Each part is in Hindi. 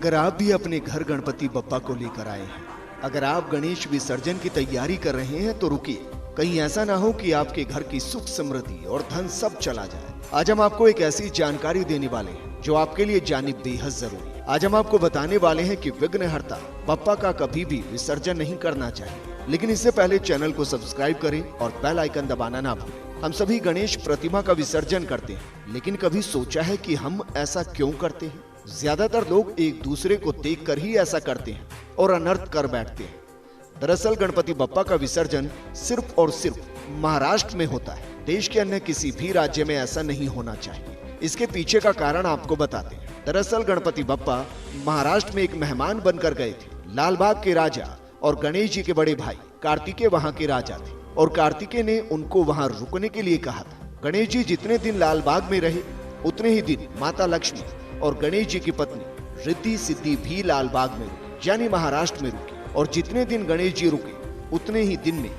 अगर आप भी अपने घर गणपति बप्पा को लेकर आए हैं, अगर आप गणेश विसर्जन की तैयारी कर रहे हैं तो रुकिए, कहीं ऐसा ना हो कि आपके घर की सुख समृद्धि और धन सब चला जाए। आज हम आपको एक ऐसी जानकारी देने वाले हैं जो आपके लिए जाननी बेहद जरूरी है। आज हम आपको बताने वाले हैं कि विघ्नहर्ता बप्पा का कभी भी विसर्जन नहीं करना चाहिए। लेकिन इससे पहले चैनल को सब्सक्राइब करें और बेल आइकन दबाना ना भूलें। हम सभी गणेश प्रतिमा का विसर्जन करते हैं, लेकिन कभी सोचा है कि हम ऐसा क्यों करते हैं? ज्यादातर लोग एक दूसरे को देखकर ही ऐसा करते हैं और अनर्थ कर बैठते हैं। दरअसल गणपति बप्पा का विसर्जन सिर्फ और सिर्फ महाराष्ट्र में होता है। देश के अन्य किसी भी राज्य में ऐसा नहीं होना चाहिए। इसके पीछे का कारण आपको बताते हैं। दरअसल गणपति बप्पा महाराष्ट्र में एक मेहमान बनकर गए थे। लालबाग के राजा और गणेश जी के बड़े भाई कार्तिकेय वहां के राजा थे और कार्तिकेय ने उनको वहां रुकने के लिए कहा था। गणेश जी जितने दिन लालबाग में रहे उतने ही दिन माता लक्ष्मी और गणेश जी की पत्नी रिद्धि सिद्धि भी लालबाग में रुकी, यानी महाराष्ट्र में रुकी। और जितने दिन गणेश जी रुके उतने ही दिन में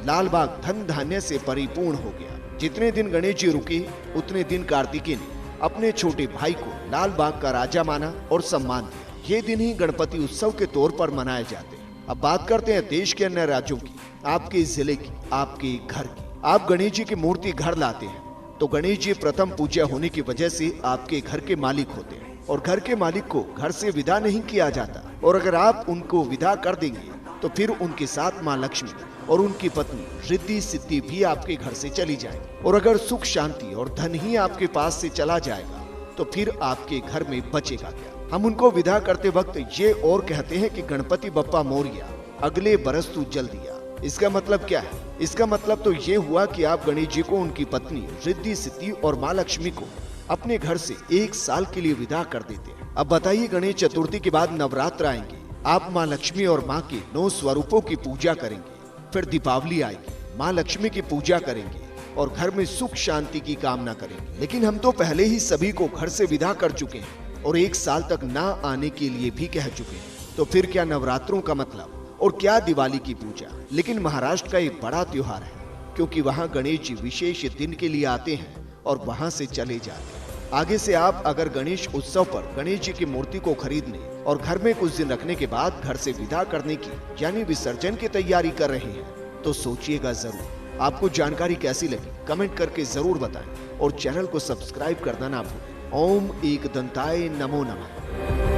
लालबाग धन धान्य से परिपूर्ण हो गया। जितने दिन गणेश जी रुके उतने दिन कार्तिकेय ने अपने छोटे भाई को लालबाग का राजा माना और सम्मान दिया। ये दिन ही गणपति उत्सव के तौर पर मनाए जाते हैं। अब बात करते हैं देश के अन्य राज्यों की, आपके जिले की, आपके घर की। आप गणेश जी की मूर्ति घर लाते हैं तो गणेश जी प्रथम पूज्य होने की वजह से आपके घर के मालिक होते हैं और घर के मालिक को घर से विदा नहीं किया जाता। और अगर आप उनको विदा कर देंगे तो फिर उनके साथ माँ लक्ष्मी और उनकी पत्नी रिद्धि सिद्धि भी आपके घर से चली जाएगी। और अगर सुख शांति और धन ही आपके पास से चला जाएगा तो फिर आपके घर में बचेगा क्या? हम उनको विदा करते वक्त ये और कहते हैं कि गणपति बप्पा मोरया, अगले बरस तू जल दिया। इसका मतलब क्या है? इसका मतलब तो ये हुआ कि आप गणेश जी को उनकी पत्नी रिद्धि सिद्धि और माँ लक्ष्मी को अपने घर से 1 साल के लिए विदा कर देते हैं। अब बताइए, गणेश चतुर्थी के बाद नवरात्र आएंगे, आप माँ लक्ष्मी और माँ के 9 स्वरूपों की पूजा करेंगे। फिर दीपावली आएगी, माँ लक्ष्मी की पूजा करेंगे और घर में सुख शांति की कामना करेंगे। लेकिन हम तो पहले ही सभी को घर से विदा कर चुके हैं और 1 साल तक ना आने के लिए भी कह चुके हैं। तो फिर क्या नवरात्रों का मतलब और क्या दिवाली की पूजा? लेकिन महाराष्ट्र का एक बड़ा त्योहार है, क्योंकि वहाँ गणेश जी विशेष दिन के लिए आते हैं और वहाँ से चले जाते हैं। आगे से आप अगर गणेश उत्सव पर गणेश जी की मूर्ति को खरीदने और घर में कुछ दिन रखने के बाद घर से विदा करने की यानी विसर्जन की तैयारी कर रहे हैं तो सोचिएगा जरूर। आपको जानकारी कैसी लगी कमेंट करके जरूर बताएं और चैनल को सब्सक्राइब करना ना भूलें। ओम एकदंताय नमो नमः।